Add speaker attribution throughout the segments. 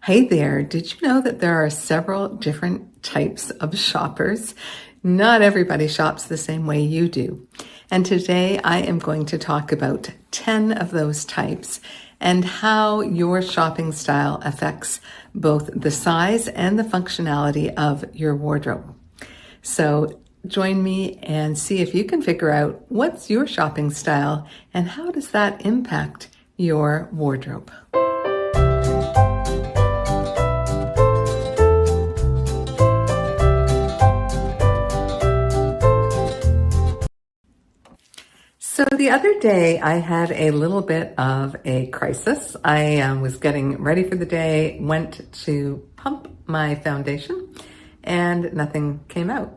Speaker 1: Hey there, did you know that there are several different types of shoppers? Not everybody shops the same way you do. And today I am going to talk about 10 of those types and how your shopping style affects both the size and the functionality of your wardrobe. So join me and see if you can figure out what's your shopping style and how does that impact your wardrobe. So the other day I had a little bit of a crisis. I was getting ready for the day, went to pump my foundation and nothing came out.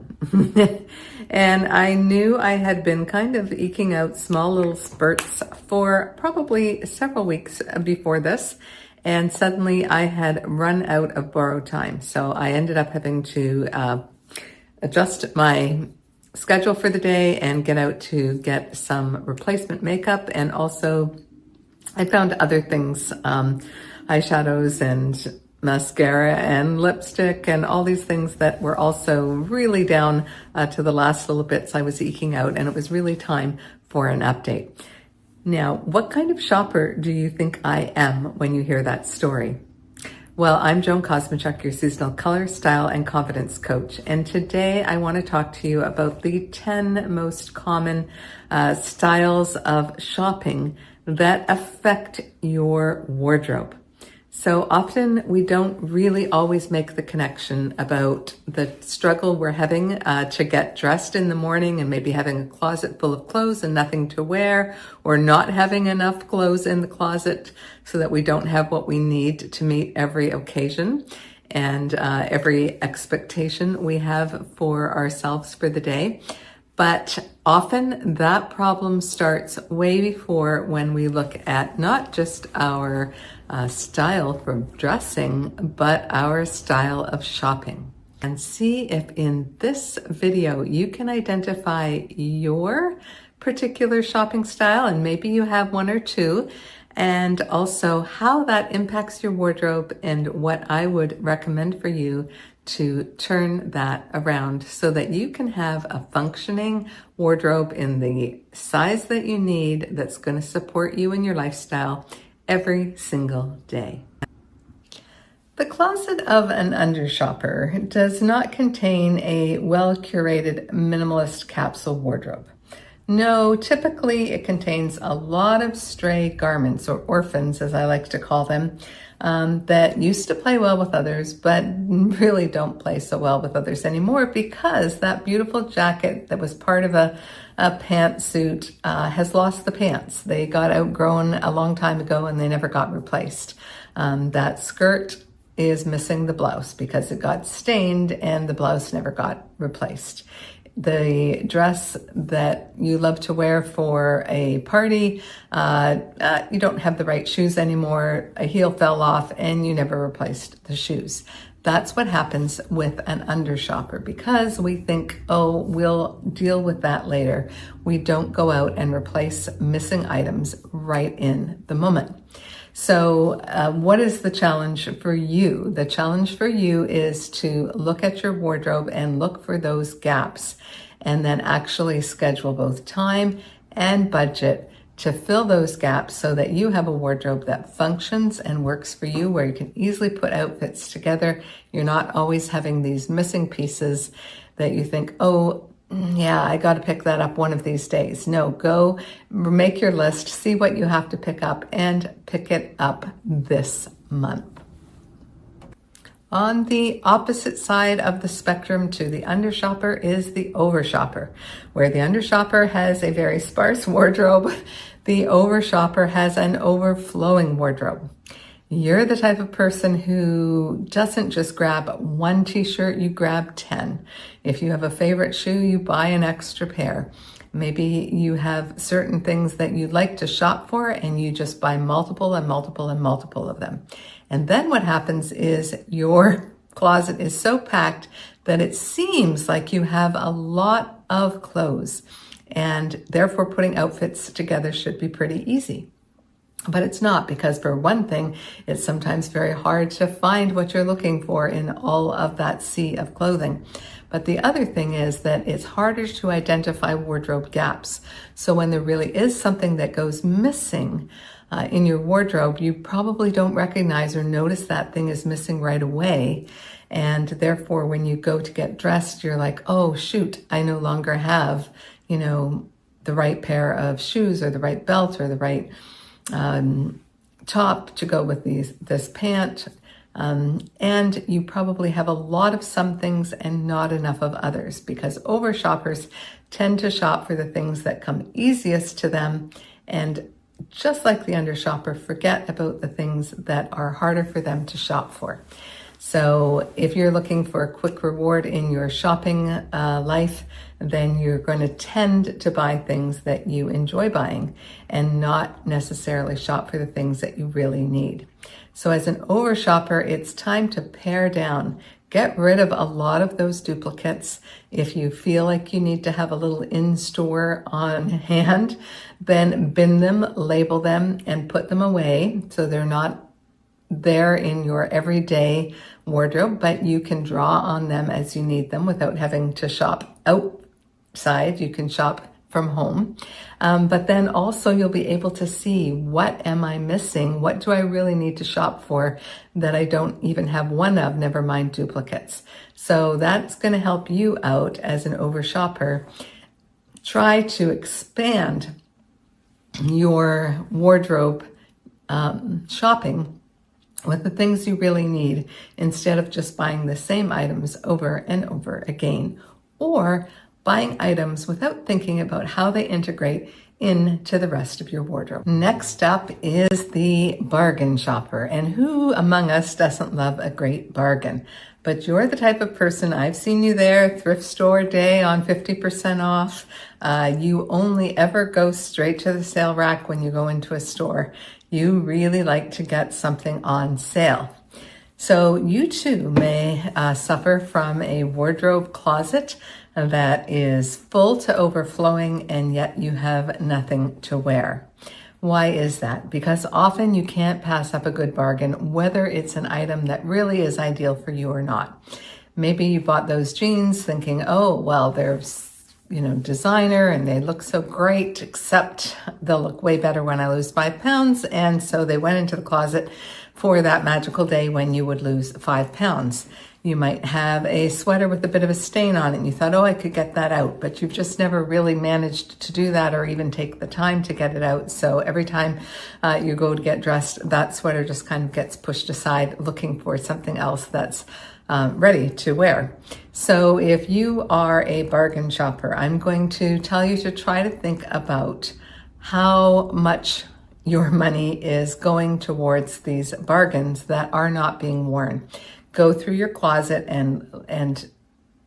Speaker 1: And I knew I had been kind of eking out small little spurts for probably several weeks before this. And suddenly I had run out of borrowed time. So I ended up having to adjust my schedule for the day and get out to get some replacement makeup. And also I found other things, eyeshadows and mascara and lipstick and all these things that were also really down to the last little bits I was eking out, and it was really time for an update. Now, what kind of shopper do you think I am when you hear that story? Well, I'm Joan Kosmichuk, your seasonal color, style, and confidence coach. And today I want to talk to you about the 10 most common styles of shopping that affect your wardrobe. So often we don't really always make the connection about the struggle we're having to get dressed in the morning and maybe having a closet full of clothes and nothing to wear, or not having enough clothes in the closet so that we don't have what we need to meet every occasion and every expectation we have for ourselves for the day. But often that problem starts way before, when we look at not just our style for dressing, but our style of shopping. And see if in this video you can identify your particular shopping style, and maybe you have one or two, and also how that impacts your wardrobe and what I would recommend for you to turn that around so that you can have a functioning wardrobe in the size that you need that's going to support you in your lifestyle every single day. The closet of an undershopper does not contain a well-curated minimalist capsule wardrobe. No, typically it contains a lot of stray garments, or orphans as I like to call them, that used to play well with others, but really don't play so well with others anymore, because that beautiful jacket that was part of a pantsuit has lost the pants. They got outgrown a long time ago and they never got replaced. That skirt is missing the blouse because it got stained and the blouse never got replaced. The dress that you love to wear for a party, you don't have the right shoes anymore, a heel fell off and you never replaced the shoes. That's what happens with an undershopper, because we think, oh, we'll deal with that later. We don't go out and replace missing items right in the moment. So what is the challenge for you? The challenge for you is to look at your wardrobe and look for those gaps, and then actually schedule both time and budget to fill those gaps so that you have a wardrobe that functions and works for you, where you can easily put outfits together. You're not always having these missing pieces that you think, oh, yeah, I got to pick that up one of these days. No, go make your list, see what you have to pick up, and pick it up this month. On the opposite side of the spectrum to the undershopper is the overshopper, where the undershopper has a very sparse wardrobe. The overshopper has an overflowing wardrobe. You're the type of person who doesn't just grab one t-shirt, you grab 10. If you have a favorite shoe, you buy an extra pair. Maybe you have certain things that you like to shop for and you just buy multiple and multiple and multiple of them. And then what happens is your closet is so packed that it seems like you have a lot of clothes, and therefore putting outfits together should be pretty easy. But it's not, because for one thing, it's sometimes very hard to find what you're looking for in all of that sea of clothing. But the other thing is that it's harder to identify wardrobe gaps. So when there really is something that goes missing in your wardrobe, you probably don't recognize or notice that thing is missing right away. And therefore, when you go to get dressed, you're like, oh, shoot, I no longer have, the right pair of shoes or the right belt or the right top to go with this pant. And you probably have a lot of some things and not enough of others, because over shoppers tend to shop for the things that come easiest to them, and just like the under shopper, forget about the things that are harder for them to shop for. So if you're looking for a quick reward in your shopping life, then you're going to tend to buy things that you enjoy buying and not necessarily shop for the things that you really need. So as an over shopper, it's time to pare down. Get rid of a lot of those duplicates. If you feel like you need to have a little in-store on hand, then bin them, label them, and put them away so they're not there in your everyday wardrobe, but you can draw on them as you need them without having to shop outside. You can shop from home. But then also you'll be able to see, what am I missing? What do I really need to shop for that I don't even have one of, never mind duplicates. So that's going to help you out as an over shopper. Try to expand your wardrobe shopping with the things you really need, instead of just buying the same items over and over again, or buying items without thinking about how they integrate into the rest of your wardrobe. Next up is the bargain shopper. And who among us doesn't love a great bargain? But you're the type of person, I've seen you there, thrift store day on 50% off. You only ever go straight to the sale rack when you go into a store. You really like to get something on sale. So you too may suffer from a wardrobe closet that is full to overflowing, and yet you have nothing to wear. Why is that? Because often you can't pass up a good bargain, whether it's an item that really is ideal for you or not. Maybe you bought those jeans thinking, oh, well, they're designer and they look so great, except they'll look way better when I lose 5 pounds. And so they went into the closet for that magical day when you would lose 5 pounds. You might have a sweater with a bit of a stain on it and you thought, oh, I could get that out, but you've just never really managed to do that or even take the time to get it out. So every time you go to get dressed, that sweater just kind of gets pushed aside, looking for something else that's ready to wear. So if you are a bargain shopper, I'm going to tell you to try to think about how much your money is going towards these bargains that are not being worn. Go through your closet and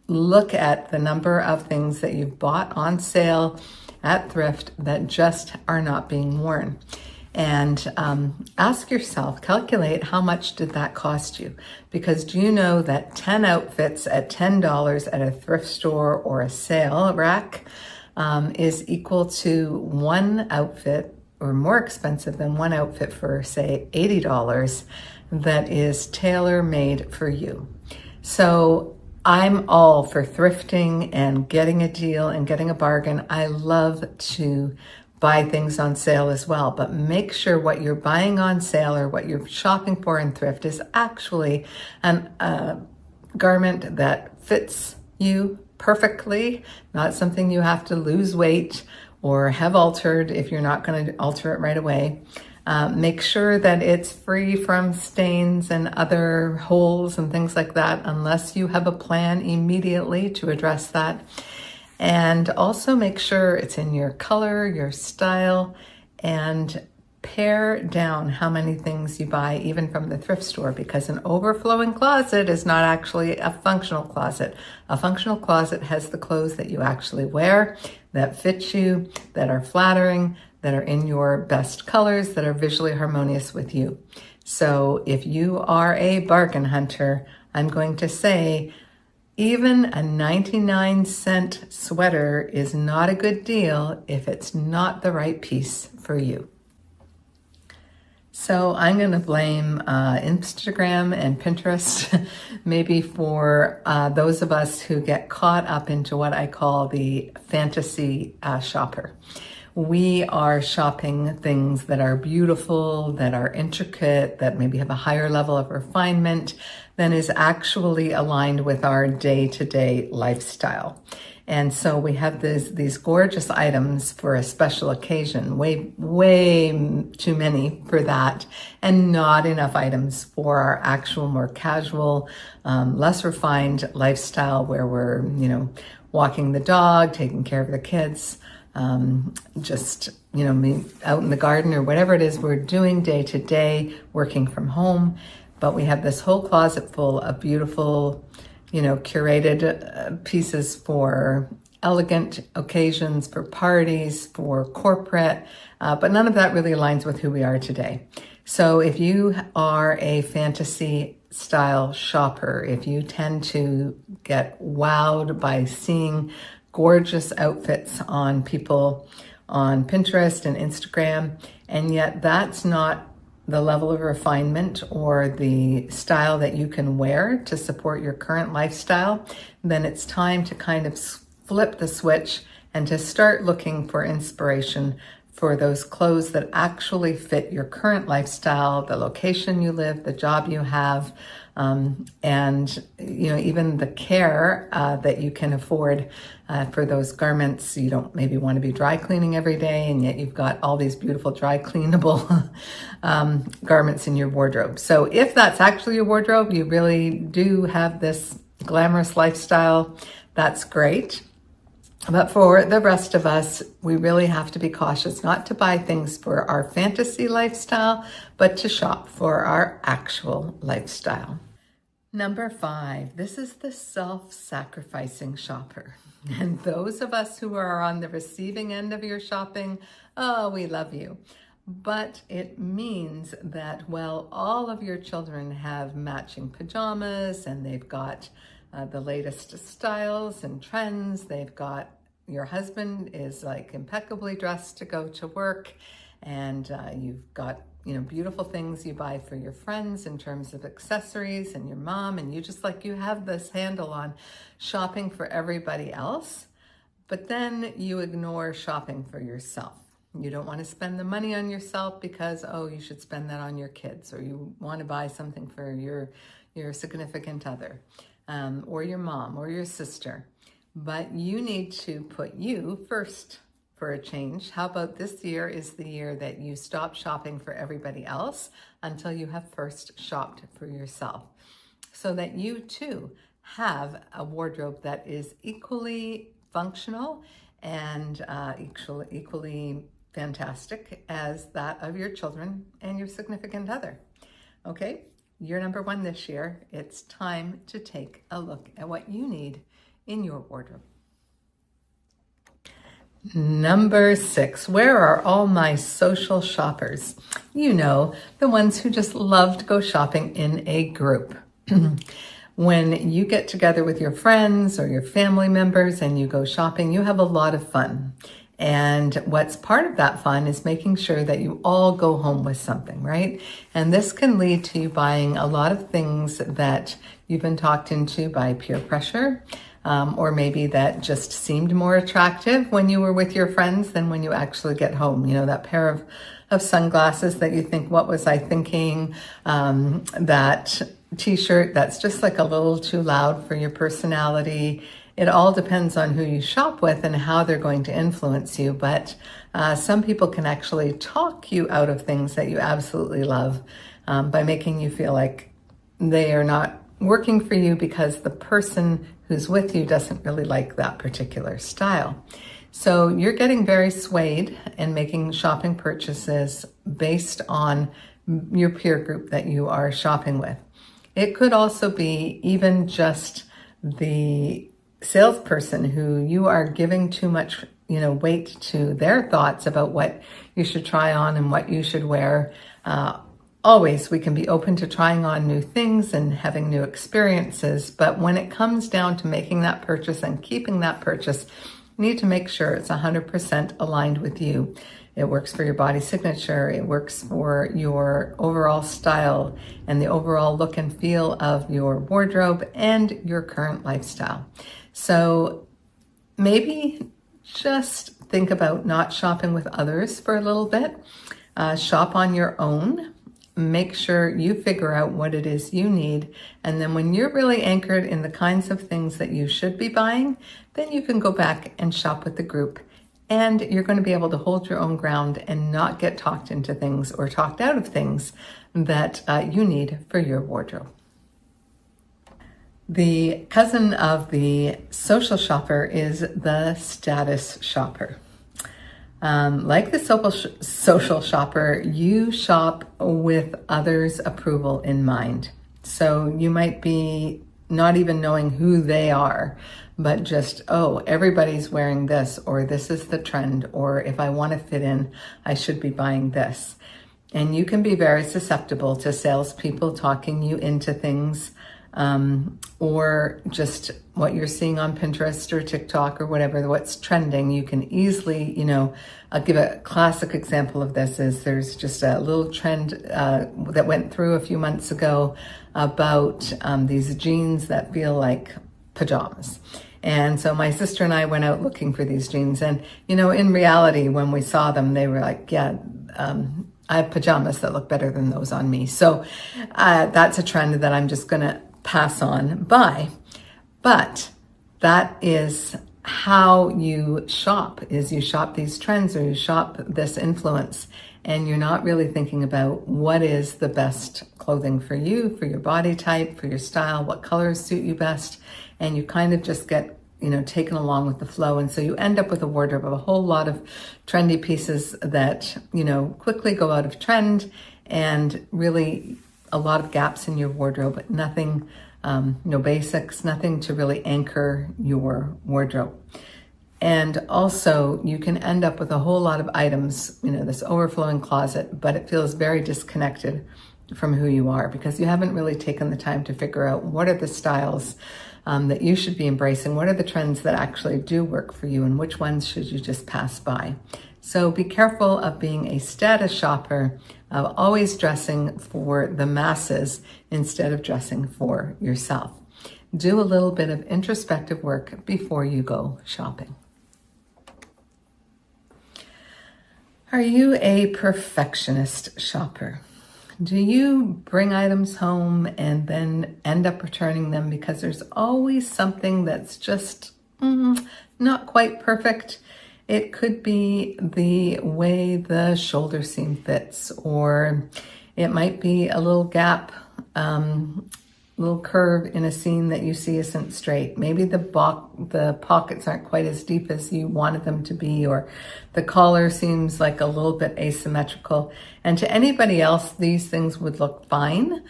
Speaker 1: look at the number of things that you've bought on sale at thrift that just are not being worn. And ask yourself, calculate how much did that cost you? Because do you know that 10 outfits at $10 at a thrift store or a sale rack is equal to one outfit, or more expensive than one outfit for, say, $80 that is tailor-made for you. So I'm all for thrifting and getting a deal and getting a bargain. I love to buy things on sale as well, but make sure what you're buying on sale or what you're shopping for in thrift is actually a garment that fits you perfectly, not something you have to lose weight or have altered if you're not going to alter it right away. Make sure that it's free from stains and other holes and things like that, unless you have a plan immediately to address that. And also make sure it's in your color, your style, and pare down how many things you buy, even from the thrift store, because an overflowing closet is not actually a functional closet. A functional closet has the clothes that you actually wear, that fit you, that are flattering, that are in your best colors, that are visually harmonious with you. So if you are a bargain hunter, I'm going to say even a 99-cent sweater is not a good deal if it's not the right piece for you. So I'm going to blame Instagram and Pinterest maybe for those of us who get caught up into what I call the fantasy shopper. We are shopping things that are beautiful, that are intricate, that maybe have a higher level of refinement than is actually aligned with our day-to-day lifestyle. And so we have these gorgeous items for a special occasion, way too many for that, and not enough items for our actual more casual, less refined lifestyle where we're, walking the dog, taking care of the kids, just, out in the garden or whatever it is we're doing day to day, working from home. But we have this whole closet full of beautiful, curated pieces for elegant occasions, for parties, for corporate, but none of that really aligns with who we are today. So if you are a fantasy style shopper, if you tend to get wowed by seeing gorgeous outfits on people on Pinterest and Instagram, and yet that's not the level of refinement or the style that you can wear to support your current lifestyle, then it's time to kind of flip the switch and to start looking for inspiration for those clothes that actually fit your current lifestyle, the location you live, the job you have, and even the care that you can afford for those garments. You don't maybe want to be dry cleaning every day, and yet you've got all these beautiful dry cleanable garments in your wardrobe. So if that's actually your wardrobe, you really do have this glamorous lifestyle, that's great. But for the rest of us, we really have to be cautious not to buy things for our fantasy lifestyle, but to shop for our actual lifestyle. Number 5, this is the self-sacrificing shopper. And those of us who are on the receiving end of your shopping, oh, we love you. But it means that, well, all of your children have matching pajamas and they've got the latest styles and trends. They've got, your husband is like impeccably dressed to go to work, and you've got, beautiful things you buy for your friends in terms of accessories, and your mom, and you have this handle on shopping for everybody else, but then you ignore shopping for yourself. You don't want to spend the money on yourself because, you should spend that on your kids, or you want to buy something for your significant other, or your mom or your sister. But you need to put you first for a change. How about this year is the year that you stop shopping for everybody else until you have first shopped for yourself, so that you too have a wardrobe that is equally functional and equally fantastic as that of your children and your significant other. Okay, you're number 1 this year. It's time to take a look at what you need in your wardrobe. Number 6, where are all my social shoppers? The ones who just love to go shopping in a group. When you get together with your friends or your family members and you go shopping, you have a lot of fun. And what's part of that fun is making sure that you all go home with something, right? And this can lead to you buying a lot of things that you've been talked into by peer pressure, or maybe that just seemed more attractive when you were with your friends than when you actually get home. That pair of sunglasses that you think, what was I thinking? That t-shirt that's just like a little too loud for your personality. It all depends on who you shop with and how they're going to influence you. But some people can actually talk you out of things that you absolutely love by making you feel like they are not working for you because the person who's with you doesn't really like that particular style. So you're getting very swayed and making shopping purchases based on your peer group that you are shopping with. It could also be even just the salesperson who you are giving too much, weight to their thoughts about what you should try on and what you should wear. Always, we can be open to trying on new things and having new experiences, but when it comes down to making that purchase and keeping that purchase, you need to make sure it's 100% aligned with you. It works for your body signature. It works for your overall style and the overall look and feel of your wardrobe and your current lifestyle. So maybe just think about not shopping with others for a little bit. Shop on your own. Make sure you figure out what it is you need. And then when you're really anchored in the kinds of things that you should be buying, then you can go back and shop with the group. And you're going to be able to hold your own ground and not get talked into things or talked out of things that you need for your wardrobe. The cousin of the social shopper is the status shopper. Like the social shopper, you shop with others' approval in mind. So you might be not even knowing who they are, but just, oh, everybody's wearing this, or this is the trend, or if I want to fit in, I should be buying this. And you can be very susceptible to salespeople talking you into things, or just what you're seeing on Pinterest or TikTok or whatever, what's trending. You can easily, I'll give a classic example of this is there's just a little trend that went through a few months ago about these jeans that feel like pajamas. And so my sister and I went out looking for these jeans. And, in reality, when we saw them, they were like, yeah, I have pajamas that look better than those on me. So that's a trend that I'm just going to pass on by. But that is how you shop, is you shop these trends or you shop this influence, and you're not really thinking about what is the best clothing for you, for your body type, for your style, what colors suit you best, and you kind of just get taken along with the flow. And so you end up with a wardrobe of a whole lot of trendy pieces that, quickly go out of trend, and really a lot of gaps in your wardrobe, nothing, no basics, nothing to really anchor your wardrobe. And also you can end up with a whole lot of items, this overflowing closet, but it feels very disconnected from who you are because you haven't really taken the time to figure out what are the styles that you should be embracing, what are the trends that actually do work for you, and which ones should you just pass by. So be careful of being a status shopper, of always dressing for the masses instead of dressing for yourself. Do a little bit of introspective work before you go shopping. Are you a perfectionist shopper? Do you bring items home and then end up returning them because there's always something that's just not quite perfect? It could be the way the shoulder seam fits, or it might be a little gap, little curve in a seam that you see isn't straight. Maybe the pockets aren't quite as deep as you wanted them to be, or the collar seems like a little bit asymmetrical. And to anybody else, these things would look fine,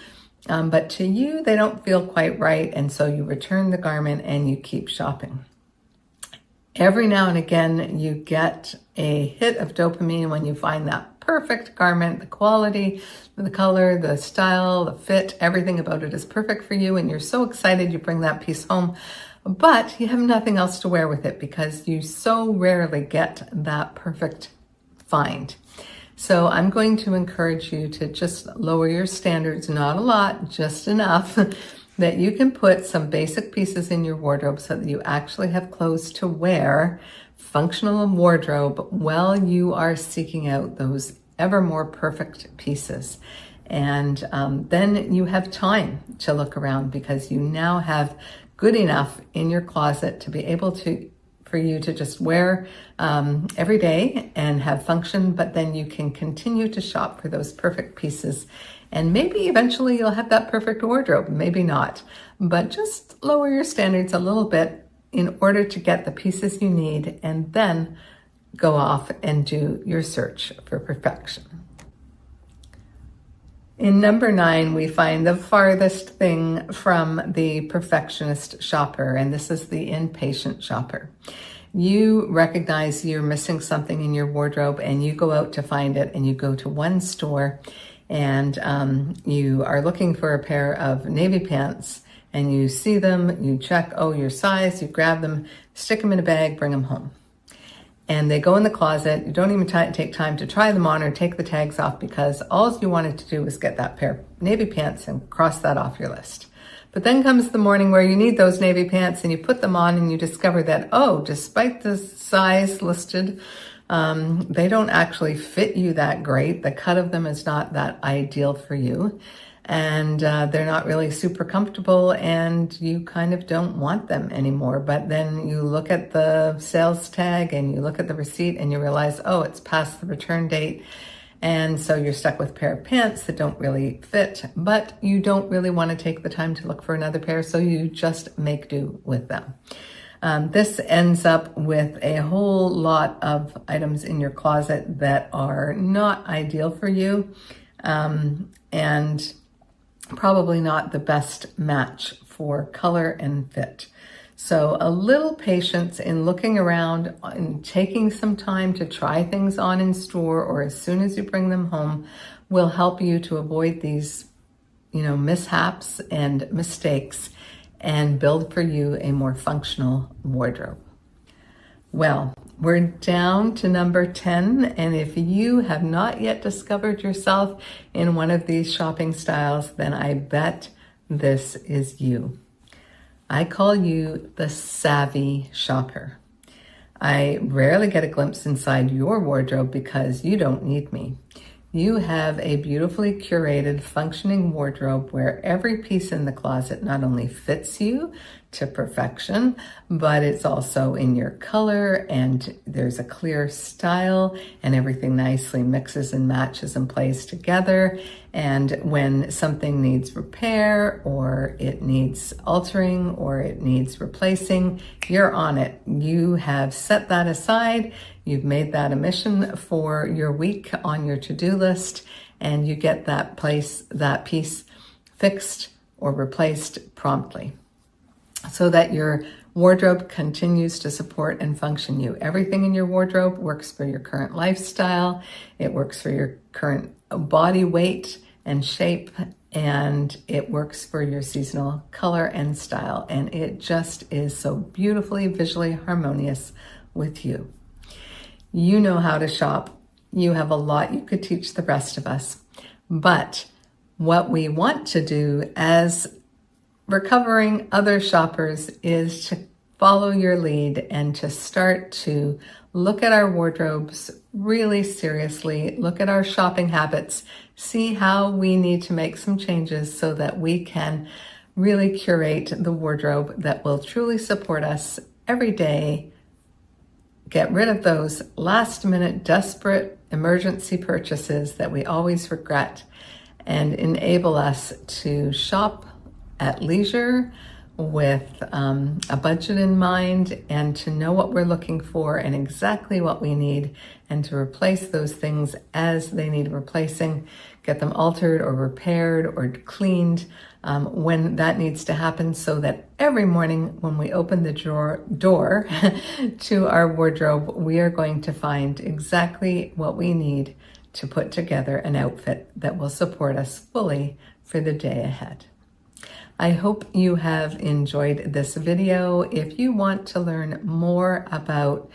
Speaker 1: but to you, they don't feel quite right. And so you return the garment and you keep shopping. Every now and again, you get a hit of dopamine when you find that perfect garment, the quality, the color, the style, the fit, everything about it is perfect for you. And you're so excited you bring that piece home, but you have nothing else to wear with it because you so rarely get that perfect find. So I'm going to encourage you to just lower your standards, not a lot, just enough that you can put some basic pieces in your wardrobe so that you actually have clothes to wear, functional wardrobe, while you are seeking out those ever more perfect pieces. And then you have time to look around because you now have good enough in your closet to be able for you to just wear every day and have function, but then you can continue to shop for those perfect pieces. And maybe eventually you'll have that perfect wardrobe, maybe not, but just lower your standards a little bit in order to get the pieces you need, and then go off and do your search for perfection. In number 9, we find the farthest thing from the perfectionist shopper, and this is the impatient shopper. You recognize you're missing something in your wardrobe and you go out to find it, and you go to one store and you are looking for a pair of navy pants, and you see them, you check, oh, your size, you grab them, stick them in a bag, bring them home. and they go in the closet. You don't even take time to try them on or take the tags off, because all you wanted to do was get that pair of navy pants and cross that off your list. But then comes the morning where you need those navy pants, and you put them on and you discover that, oh, despite the size listed, they don't actually fit you that great. The cut of them is not that ideal for you. And they're not really super comfortable, and you kind of don't want them anymore. But then you look at the sales tag and you look at the receipt and you realize, oh, it's past the return date. And so you're stuck with a pair of pants that don't really fit, but you don't really want to take the time to look for another pair, so you just make do with them. This ends up with a whole lot of items in your closet that are not ideal for you, and probably not the best match for color and fit. So a little patience in looking around and taking some time to try things on in store or as soon as you bring them home will help you to avoid these, mishaps and mistakes and build for you a more functional wardrobe. Well, we're down to number 10, and if you have not yet discovered yourself in one of these shopping styles, then I bet this is you. I call you the savvy shopper. I rarely get a glimpse inside your wardrobe because you don't need me. You have a beautifully curated, functioning wardrobe where every piece in the closet not only fits you to perfection, but it's also in your color, and there's a clear style, and everything nicely mixes and matches and plays together. And when something needs repair, or it needs altering, or it needs replacing, you're on it. You have set that aside. You've made that a mission for your week on your to-do list, and you get that piece fixed or replaced promptly, so that your wardrobe continues to support and function you. Everything in your wardrobe works for your current lifestyle. It works for your current body weight and shape, and it works for your seasonal color and style. And it just is so beautifully visually harmonious with you. You know how to shop. You have a lot you could teach the rest of us. But what we want to do as recovering other shoppers is to follow your lead and to start to look at our wardrobes really seriously, look at our shopping habits, see how we need to make some changes so that we can really curate the wardrobe that will truly support us every day. Get rid of those last-minute, desperate emergency purchases that we always regret, and enable us to shop at leisure with a budget in mind, and to know what we're looking for and exactly what we need, and to replace those things as they need replacing, get them altered or repaired or cleaned when that needs to happen, so that every morning when we open the door to our wardrobe, we are going to find exactly what we need to put together an outfit that will support us fully for the day ahead. I hope you have enjoyed this video. If you want to learn more about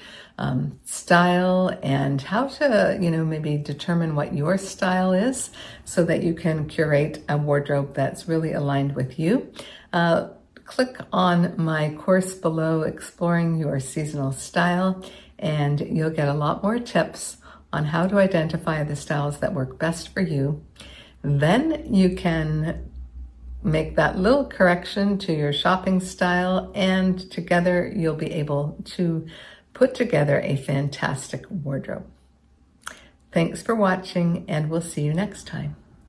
Speaker 1: style and how to, maybe determine what your style is so that you can curate a wardrobe that's really aligned with you, click on my course below, Exploring Your Seasonal Style, and you'll get a lot more tips on how to identify the styles that work best for you. Then you can make that little correction to your shopping style, and together you'll be able to put together a fantastic wardrobe. Thanks for watching, and we'll see you next time.